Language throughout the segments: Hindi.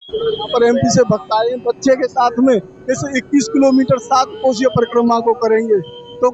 यहाँ पर एमपी से भक्त आए हैं बच्चे के साथ में, इस 21 किलोमीटर 7 कोसीय परिक्रमा को करेंगे। तो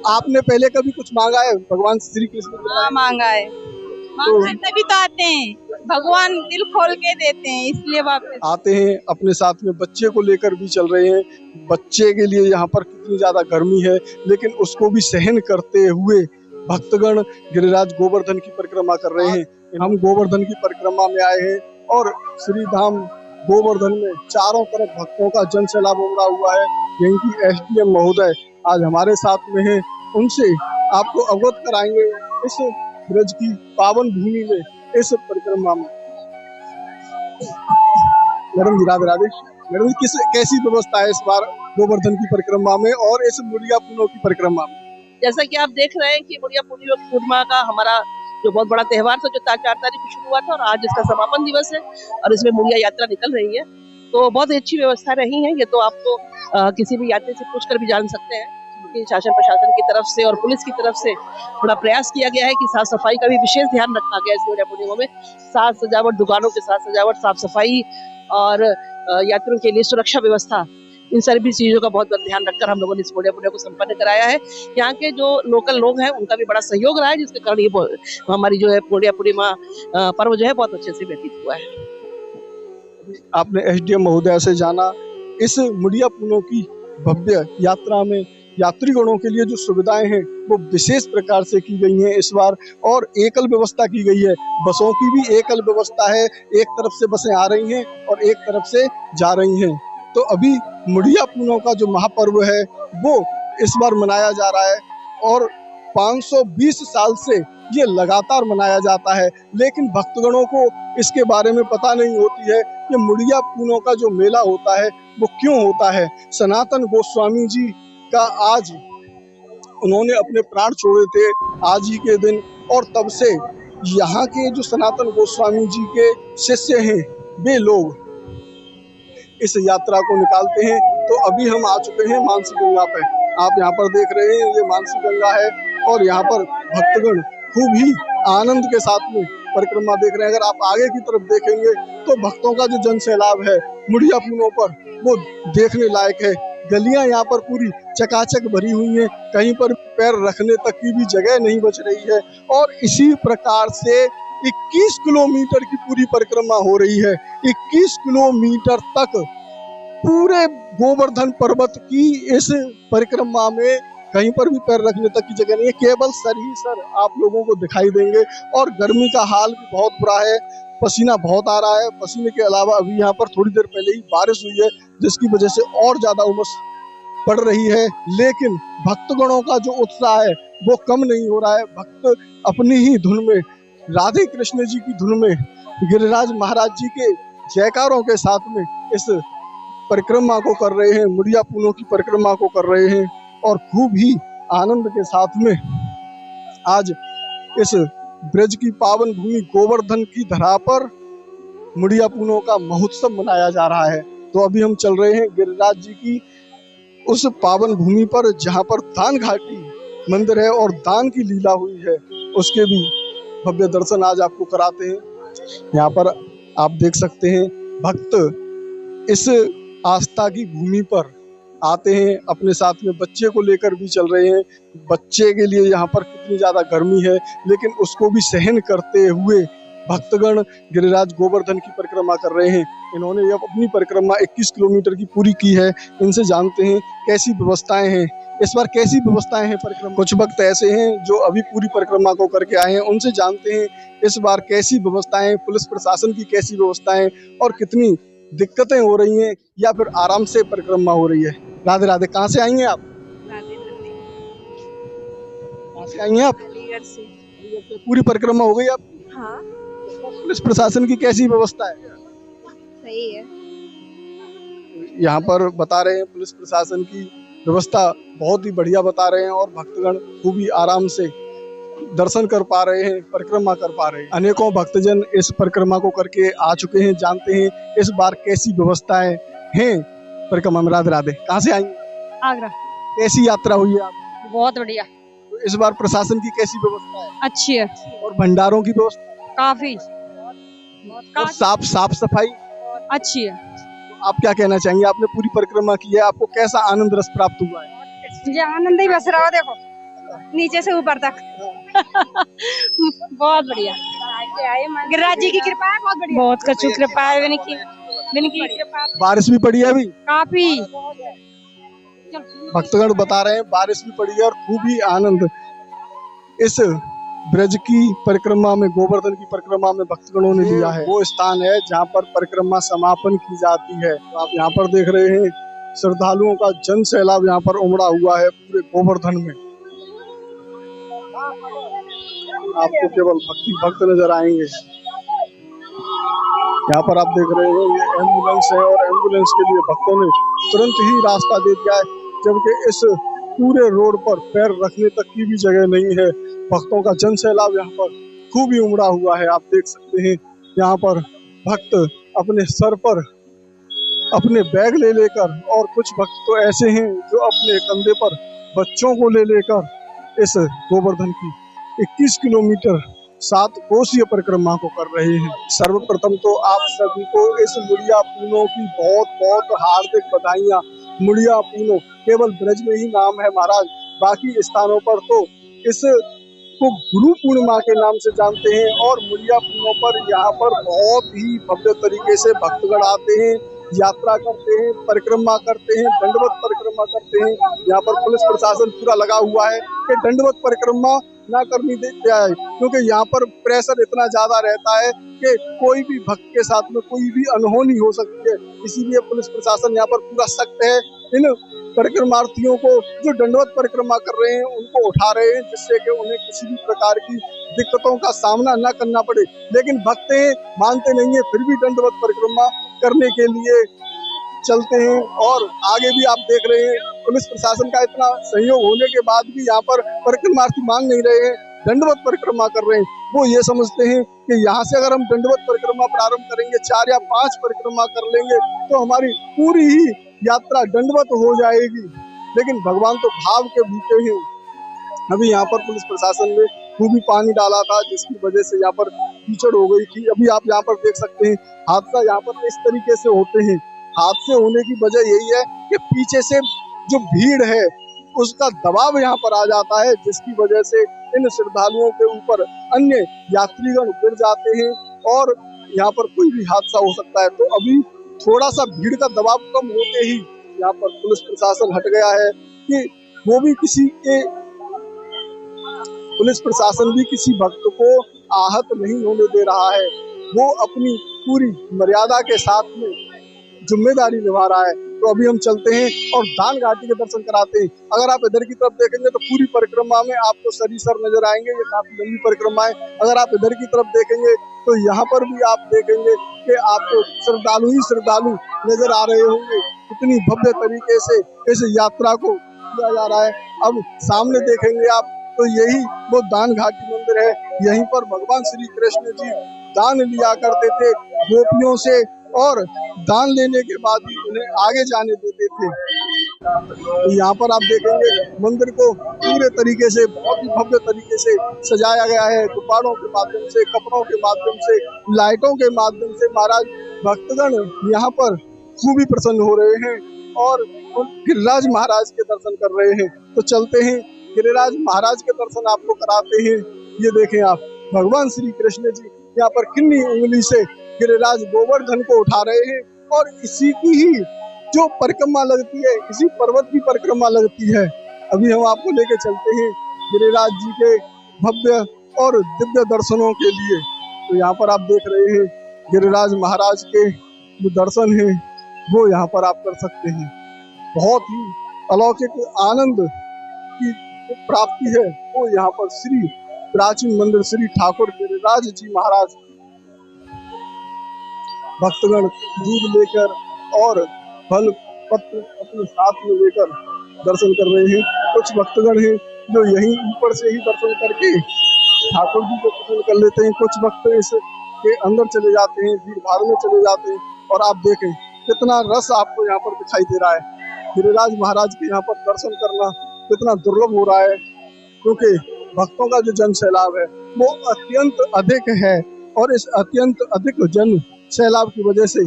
आपने पहले कभी कुछ मांगा है भगवान श्री कृष्ण के हाँ पास? मांगा है, तो मांगा है तभी तो आते हैं, भगवान दिल खोल के देते हैं इसलिए वापस। आते हैं अपने साथ में बच्चे को लेकर भी चल रहे हैं। बच्चे के लिए यहाँ पर कितनी ज्यादा गर्मी है, लेकिन उसको भी सहन करते हुए भक्तगण गिरिराज गोवर्धन की परिक्रमा कर रहे हैं। हम गोवर्धन की परिक्रमा में आए हैं और श्री धाम गोवर्धन में चारों तरफ भक्तों का जन सैलाब उमड़ा हुआ है। यहीं की एसडीएम महोदय आज हमारे साथ में हैं, उनसे आपको अवगत कराएंगे इस ब्रज की पावन भूमि में, इस परिक्रमा में। मैडम जी राधे राधे। मैडम जी कैसी व्यवस्था है इस बार गोवर्धन की परिक्रमा में और इस मुड़िया पुनों की परिक्रमा में? जैसा कि आप देख रहे हैं कि मुड़िया पूर्णिमा का हमारा जो बहुत बड़ा त्योहार था, जो 4 तारीख को शुरू हुआ था और आज इसका समापन दिवस है और इसमें मुड़िया यात्रा निकल रही है। तो बहुत अच्छी व्यवस्था रही है। ये तो आपको किसी भी यात्री से पूछकर भी जान सकते हैं कि शासन प्रशासन की तरफ से और पुलिस की तरफ से बड़ा प्रयास किया गया है कि साफ सफाई का भी विशेष ध्यान रखा गया है इस मुड़िया पूर्णिमा में। साज सजावट, दुकानों के साथ सजावट, साफ सफाई और यात्रियों के लिए सुरक्षा व्यवस्था, इन सभी चीजों का बहुत ध्यान रखकर हम लोगों ने इस मुड़िया पूर्णिमा को संपन्न कराया है। यहाँ के जो लोकल लोग हैं उनका भी बड़ा सहयोग रहा है, जिसके कारण ये हमारी जो है मुड़िया पूर्णिमा पर्व जो है बहुत अच्छे से व्यतीत हुआ है। आपने एसडीएम महोदय से जाना इस मुड़िया पुनों की भव्य यात्रा में यात्रीगणों के लिए जो सुविधाएं हैं वो विशेष प्रकार से की गई हैं इस बार, और एकल व्यवस्था की गई है। बसों की भी एकल व्यवस्था है, एक तरफ से बसें आ रही हैं और एक तरफ से जा रही हैं। तो अभी मुड़िया पुनों का जो महापर्व है वो इस बार मनाया जा रहा है और 520 साल से ये लगातार मनाया जाता है, लेकिन भक्तगणों को इसके बारे में पता नहीं होती है कि मुड़िया पुनों का जो मेला होता है वो क्यों होता है। सनातन गोस्वामी जी का आज उन्होंने अपने प्राण छोड़े थे आज ही के दिन, और तब से यहाँ के जो सनातन गोस्वामी जी के शिष्य हैं वे लोग इस यात्रा को निकालते हैं। तो अभी हम आ चुके हैं मानसी गंगा पे। आप यहाँ पर देख रहे हैं ये मानसी गंगा है और यहाँ पर भक्तगण खूब ही आनंद के साथ में परिक्रमा देख रहे हैं। अगर आप आगे की तरफ देखेंगे तो भक्तों का जो जन सैलाब है मुड़िया पुनों पर वो देखने लायक है। गलियां यहाँ पर पूरी चकाचक भरी हुई हैं, कहीं पर पैर रखने तक की भी जगह नहीं बच रही है। और इसी प्रकार से 21 किलोमीटर की पूरी परिक्रमा हो रही है। 21 किलोमीटर तक पूरे गोवर्धन पर्वत की इस परिक्रमा में कहीं पर भी पैर रखने तक की जगह नहीं है, केवल सर ही सर आप लोगों को दिखाई देंगे। और गर्मी का हाल भी बहुत बुरा है, पसीना बहुत आ रहा है। पसीने के अलावा अभी यहाँ पर थोड़ी देर पहले ही बारिश हुई है, जिसकी वजह से और ज्यादा उमस पड़ रही है। लेकिन भक्तगणों का जो उत्साह है वो कम नहीं हो रहा है। भक्त अपनी ही धुन में, राधे कृष्ण जी की धुन में, गिरिराज महाराज जी के जयकारों के साथ में इस परिक्रमा को कर रहे हैं, मुड़िया पुनों की परिक्रमा को कर रहे हैं और खूब ही आनंद के साथ में आज इस ब्रज की पावन भूमि गोवर्धन की धरा पर मुड़िया पुनों का महोत्सव मनाया जा रहा है। तो अभी हम चल रहे हैं गिरिराज जी की उस पावन भूमि पर जहाँ पर दान घाटी मंदिर है और दान की लीला हुई है, उसके भी भव्य दर्शन आज आपको कराते हैं। यहाँ पर आप देख सकते हैं भक्त इस आस्था की भूमि पर आते हैं, अपने साथ में बच्चे को लेकर भी चल रहे हैं। बच्चे के लिए यहाँ पर कितनी ज्यादा गर्मी है, लेकिन उसको भी सहन करते हुए भक्तगण गिरिराज गोवर्धन की परिक्रमा कर रहे हैं। इन्होंने ये अपनी परिक्रमा 21 किलोमीटर की पूरी की है। इनसे जानते हैं कैसी व्यवस्थाएं हैं इस बार, कैसी व्यवस्थाएं हैं परिक्रमा। कुछ भक्त ऐसे हैं जो अभी पूरी परिक्रमा को करके आए हैं, उनसे जानते हैं इस बार कैसी व्यवस्थाएं, पुलिस प्रशासन की कैसी व्यवस्थाएं और कितनी दिक्कतें हो रही हैं या फिर आराम से परिक्रमा हो रही है। राधे राधे। कहाँ से आई हैं आप? कहाँ से आई हैं आप? अलीगढ़ से। पूरी परिक्रमा हो गई आपकी? हाँ पुलिस प्रशासन की कैसी व्यवस्था है? सही है। यहाँ पर बता रहे हैं पुलिस प्रशासन की व्यवस्था बहुत ही बढ़िया बता रहे हैं और भक्तगण खूब ही आराम से दर्शन कर पा रहे हैं, परिक्रमा कर पा रहे हैं। अनेकों भक्तजन इस परिक्रमा को करके आ चुके हैं, जानते हैं इस बार कैसी व्यवस्थाएं हैं परिक्रमा में। राधे राधे। कहाँ से आई? आगरा। कैसी यात्रा हुई है आप? बहुत बढ़िया। तो इस बार प्रशासन की कैसी व्यवस्था है? अच्छी है। और भंडारों की व्यवस्था काफी और साफ सफाई? अच्छी है। आप क्या कहना चाहेंगे? आपने पूरी परिक्रमा की है, आपको कैसा आनंद रस प्राप्त हुआ है? मुझे आनंद ही बस रहा हो, देखो नीचे से ऊपर तक। बहुत बढ़िया, गिरिराज जी की कृपा है, बहुत बढ़िया, बहुत कछु कृपा है इनकी कृपा। बारिश भी पड़ी है अभी? काफी। भक्तगण बता रहे हैं बारिश भी पड़ी है और खूब ही आनंद इस ब्रज की परिक्रमा में, गोवर्धन की परिक्रमा में भक्तगणों ने लिया है। वो स्थान है जहाँ पर परिक्रमा समापन की जाती है। तो आप यहाँ पर देख रहे हैं श्रद्धालुओं का जन सैलाब यहाँ पर उमड़ा हुआ है पूरे गोवर्धन में। आपको केवल भक्त नजर आएंगे। यहाँ पर आप देख रहे हैं ये एम्बुलेंस है और एम्बुलेंस के लिए भक्तों ने तुरंत ही रास्ता दे दिया है, जबकि इस पूरे रोड पर पैर रखने तक की भी जगह नहीं है। भक्तों का जन सैलाब यहाँ पर खूब ही उमड़ा हुआ है। आप देख सकते हैं यहाँ पर भक्त अपने सर पर अपने बैग ले लेकर, और कुछ भक्त तो ऐसे हैं जो अपने कंधे पर बच्चों को ले लेकर इस गोवर्धन की 21 किलोमीटर 7 कोसीय परिक्रमा को कर रहे हैं। सर्वप्रथम तो आप सभी को इस मुड़िया पूनो की बहुत बहुत हार्दिक बधाइयाँ। मुड़िया पूनो केवल ब्रज में ही नाम है महाराज, बाकी स्थानों पर तो इस को गुरु पूर्णिमा के नाम से जानते हैं। और मुड़िया पूनो पर यहाँ पर बहुत ही भव्य तरीके से भक्तगण आते हैं, यात्रा करते हैं, परिक्रमा करते हैं, दंडवत परिक्रमा करते हैं। यहाँ पर पुलिस प्रशासन पूरा लगा हुआ है कि दंडवत परिक्रमा ना करनी देते आए, क्योंकि यहाँ पर प्रेशर इतना ज्यादा रहता है कि कोई भी भक्त के साथ में कोई भी अनहोनी हो सकती है। इसीलिए पुलिस प्रशासन यहाँ पर पूरा सख्त है। इन परिक्रमार्थियों को जो दंडवत परिक्रमा कर रहे हैं उनको उठा रहे हैं, जिससे कि उन्हें किसी भी प्रकार की दिक्कतों का सामना न करना पड़े। लेकिन भक्त मानते नहीं है, फिर भी दंडवत परिक्रमा करने के लिए चलते हैं। और आगे भी आप देख रहे हैं पुलिस प्रशासन का इतना सहयोग होने के बाद भी यहाँ पर परिक्रमार्थी मान नहीं रहे हैं, दंडवत परिक्रमा कर रहे हैं। वो ये समझते हैं कि यहाँ से अगर हम दंडवत परिक्रमा प्रारंभ करेंगे, 4 या 5 परिक्रमा कर लेंगे तो हमारी पूरी ही यात्रा दंडवत हो जाएगी। लेकिन भगवान तो भाव के भूखे हैं। अभी यहाँ पर पुलिस प्रशासन ने खूब ही पानी डाला था, जिसकी वजह से यहाँ पर कीचड़ हो गई थी। अभी आप यहाँ पर देख सकते हैं हादसा यहाँ पर इस तरीके से होते हैं। हादसे होने की वजह यही है कि पीछे से जो भीड़ है उसका दबाव यहाँ पर आ जाता है, जिसकी वजह से इन श्रद्धालुओं के ऊपर अन्य यात्रीगण गिर जाते हैं और यहाँ पर कोई भी हादसा हो सकता है। तो अभी थोड़ा सा भीड़ का दबाव कम होते ही यहाँ पर पुलिस प्रशासन हट गया है कि वो भी पुलिस प्रशासन भी किसी भक्त को आहत नहीं होने दे रहा है। वो अपनी पूरी मर्यादा के साथ में जिम्मेदारी निभा रहा है। तो अभी हम चलते हैं और दान घाटी के दर्शन कराते हैं। अगर आप इधर की तरफ देखेंगे तो पूरी परिक्रमा में आपको सरीसर नजर आएंगे, ये काफी लंबी परिक्रमा है। अगर आप इधर की तरफ देखेंगे तो यहाँ पर भी आप देखेंगे कि आपको श्रद्धालु ही श्रद्धालु नजर आ रहे होंगे। इतनी भव्य तरीके से इस यात्रा को किया जा रहा है। अब सामने देखेंगे आप तो यही वो दान घाटी मंदिर है। यहीं पर भगवान श्री कृष्ण जी दान लिया करते थे गोपियों से, और दान लेने के बाद ही उन्हें आगे जाने देते थे। तो यहाँ पर आप देखेंगे मंदिर को पूरे तरीके से बहुत ही भव्य तरीके से सजाया गया है, गुब्बारों के माध्यम से, कपड़ों के माध्यम से, लाइटों के माध्यम से। महाराज भक्तगण यहाँ पर खूब ही प्रसन्न हो रहे हैं और गिरिराज महाराज के दर्शन कर रहे हैं। तो चलते हैं गिरिराज महाराज के दर्शन आपको कराते हैं। ये देखें आप, भगवान श्री कृष्ण जी यहाँ पर किन्नी उंगली से गिरिराज गोवर्धन को उठा रहे हैं और इसी की ही जो परिक्रमा लगती है, इसी पर्वत की परिक्रमा लगती है। अभी हम आपको लेके चलते हैं गिरिराज जी के भव्य और दिव्य दर्शनों के लिए। तो यहाँ पर आप देख रहे हैं गिरिराज महाराज के जो दर्शन हैं वो यहाँ पर आप कर सकते हैं। बहुत ही अलौकिक आनंद की प्राप्ति है वो यहाँ पर श्री प्राचीन मंदिर श्री ठाकुर गिरिराज जी महाराज भक्तगण दूध लेकर और फल पत्र अपने साथ में लेकर दर्शन कर रहे हैं। कुछ भक्तगण हैं जो यहीं ऊपर से ही दर्शन करके ठाकुर जी को दर्शन कर लेते हैं। कुछ भक्त इसके अंदर चले जाते हैं, भीड़ भाड़ में चले जाते हैं। और आप देखें कितना रस आपको यहाँ पर दिखाई दे रहा है। गिरिराज महाराज के यहाँ पर दर्शन करना कितना दुर्लभ हो रहा है, क्योंकि भक्तों का जो जन सैलाब है वो अत्यंत अधिक है। और इस अत्यंत अधिक जन सैलाब की वजह से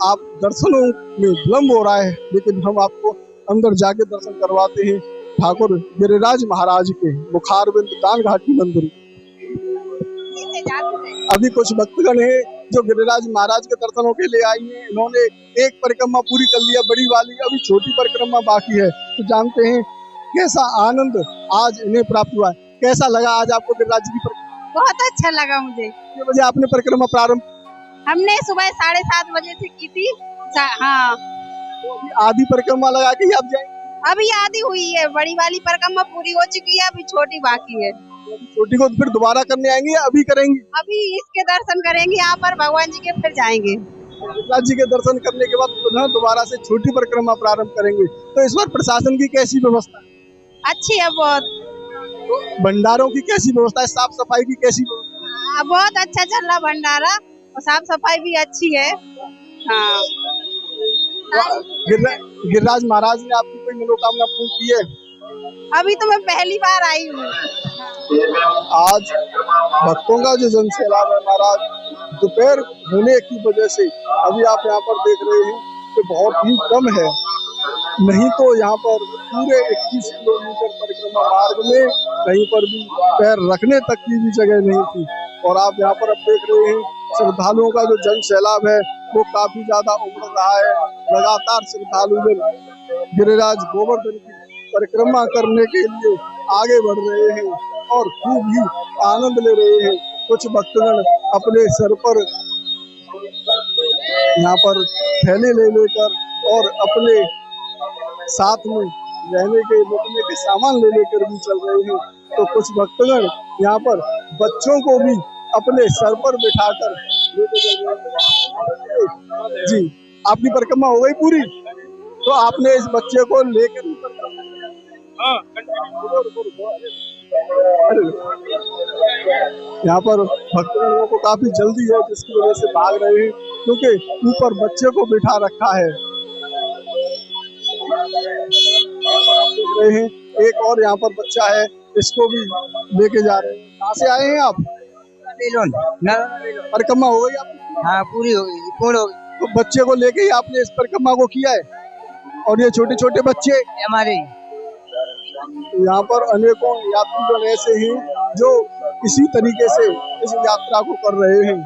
आप दर्शनों में विलम्ब हो रहा है, लेकिन हम आपको अंदर जाके दर्शन करवाते हैं ठाकुर गिरिराज महाराज के मुखारबिंद दान घाटी मंदिर। अभी कुछ भक्तगण हैं जो गिरिराज महाराज के दर्शनों के लिए आई हैं। इन्होंने एक परिक्रमा पूरी कर लिया बड़ी वाली, अभी छोटी परिक्रमा बाकी है। तो जानते हैं कैसा आनंद आज इन्हें प्राप्त हुआ है। कैसा लगा आज आपको गिरिराज जी की परिक्रमा? बहुत अच्छा लगा मुझे। कितने बजे आपने परिक्रमा प्रारंभ? हमने सुबह 7:30 बजे से की थी। हाँ, आधी परिक्रमा लगा के ही आप जाएंगे? अभी आधी हुई है, बड़ी वाली परिक्रमा पूरी हो चुकी है, अभी छोटी बाकी है। छोटी को फिर दोबारा करने आएंगे या अभी करेंगे? अभी इसके दर्शन करेंगे यहाँ पर भगवान जी के, फिर जाएंगे। गिरिराज जी के दर्शन करने के बाद पुनः दोबारा से छोटी परिक्रमा प्रारंभ करेंगे। तो इस बार प्रशासन की कैसी व्यवस्था? अच्छी है बहुत। तो भंडारों की कैसी व्यवस्था है? साफ सफाई की कैसी व्यवस्था? बहुत अच्छा चल रहा भंडारा और साफ सफाई भी अच्छी है। हाँ। गिरिराज महाराज ने आपकी कोई मनोकामना पूर्ण की है? अभी तो मैं पहली बार आई हूँ। आज भक्तों का जो जनसैलाब है महाराज, दोपहर होने की वजह से अभी आप यहाँ पर देख रहे हैं कि बहुत ही कम है। नहीं तो यहाँ पर पूरे 21 किलोमीटर परिक्रमा मार्ग में कहीं पर भी पैर रखने तक की भी जगह नहीं थी। और आप यहाँ पर अब देख रहे हैं श्रद्धालुओं का जो जन सैलाब है वो काफी ज्यादा उमड़ रहा है। लगातार श्रद्धालु गिरिराज गोवर्धन की परिक्रमा करने के लिए आगे बढ़ रहे हैं और खूब ही आनंद ले रहे हैं। कुछ भक्तगण अपने सर पर यहाँ पर थैले ले लेकर और अपने साथ में रहने के रुकने के सामान ले लेकर भी चल रहे हैं। तो कुछ भक्तगण यहाँ पर बच्चों को भी अपने सर पर बिठाकर लेके चल रहे हैं। जी, आपकी परिक्रमा हो गई पूरी? तो आपने इस बच्चे को लेकर यहाँ पर भक्तगणों को काफी जल्दी है, जिसकी वजह से भाग रहे हैं क्योंकि ऊपर बच्चे को बिठा रखा है। एक और यहाँ पर बच्चा है, इसको भी लेके जा रहे हैं। कहाँ से आए हैं आप? परिक्रमा हो गई आपकी? हाँ, पूरी हो गई, पूर्ण हो गई। तो बच्चे को लेके ही आपने इस परिक्रमा को किया है? और ये छोटे छोटे बच्चे हमारे यहाँ पर अनेकों यात्रीगण ऐसे हैं जो इसी तरीके से इस यात्रा को कर रहे हैं।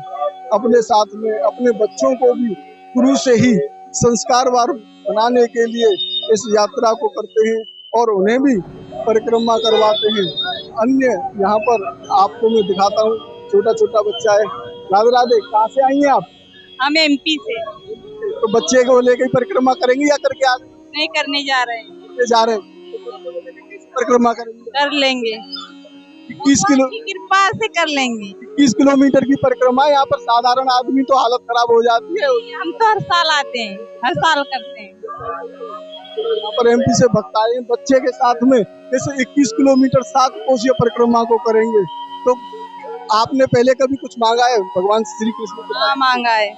अपने साथ में अपने बच्चों को भी शुरू से ही संस्कारवान बनाने के लिए इस यात्रा को करते हैं और उन्हें भी परिक्रमा करवाते हैं। अन्य यहाँ पर आपको मैं दिखाता हूँ, छोटा छोटा बच्चा है। राधे राधे, कहाँ से आई हैं आप? हम एमपी से। तो बच्चे को लेकर परिक्रमा करेंगे या करके आ नहीं, करने जा रहे हैं। जा रहे हैं? परिक्रमा करेंगे? कर लेंगे, 21 किलो की कृपा से कर लेंगे। 21 किलोमीटर की परिक्रमा। यहाँ पर साधारण आदमी तो हालत खराब हो जाती है। हम तो हर साल आते हैं, हर साल करते हैं। यहाँ पर एमपी से भक्त आए हैं बच्चे के साथ में, इस 21 किलोमीटर 7 कोसीय परिक्रमा को करेंगे। तो आपने पहले कभी कुछ मांगा है भगवान श्री कृष्ण को? हाँ, मांगा है।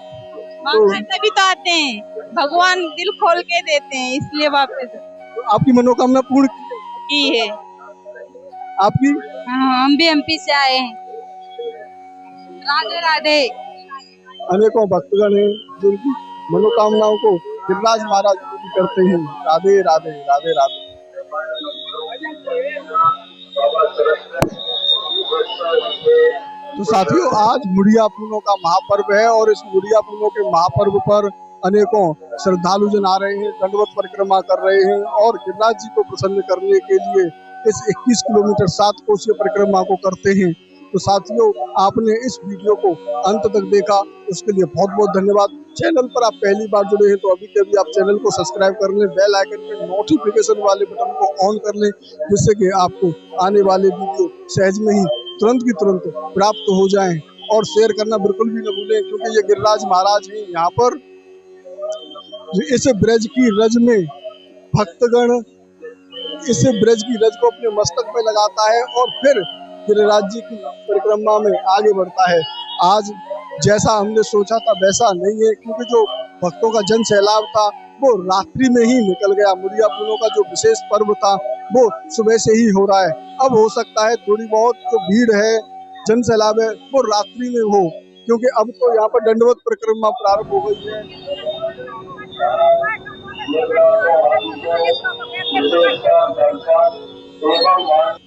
तभी तो आते हैं, भगवान दिल खोल के देते हैं, इसलिए वापस। तो आपकी मनोकामना पूर्ण की है आपकी? हाँ, हम भी एमपी से आए हैं। राधे राधे। अनेकों भक्तगण हैं जिनकी मनोकामनाओं को गिरिराज महाराज पूरी करते हैं। राधे राधे, राधे राधे। तो साथियों, आज मुड़िया पूनों का महापर्व है और इस मुड़िया पूनों के महापर्व पर अनेकों श्रद्धालु जन आ रहे हैं, दंडवत परिक्रमा कर रहे हैं और गिरिराज जी को प्रसन्न करने के लिए इस 21 किलोमीटर 7 कोसीय परिक्रमा को करते हैं। तो साथियों, आपने इस वीडियो को अंत तक देखा, उसके लिए बहुत बहुत धन्यवाद। चैनल पर आप पहली बार जुड़े हैं तो अभी के अभी आप चैनल को सब्सक्राइब कर लें, बेल आइकन के नोटिफिकेशन वाले बटन को ऑन कर लें, जिससे कि आपको आने वाले वीडियो सहज में ही तुरंत की तुरंत प्राप्त हो जाएं। और शेयर करना बिल्कुल भी न भूलें, क्योंकि ये गिरिराज महाराज हैं यहाँ पर। इस ब्रज की रज में भक्तगण इस ब्रज की रज को अपने मस्तक पे लगाता है और फिर गिरिराज जी की परिक्रमा में आगे बढ़ता है। आज जैसा हमने सोचा था वैसा नहीं है, क्योंकि जो भक्तों का जन सैलाब था वो रात्रि में ही निकल गया। मुड़िया पूनों का जो विशेष पर्व था वो सुबह से ही हो रहा है। अब हो सकता है थोड़ी बहुत जो भीड़ है, जन सैलाब है, वो रात्रि में हो, क्योंकि अब तो यहाँ पर दंडवत परिक्रमा प्रारंभ हो गई है। दर्शन एवं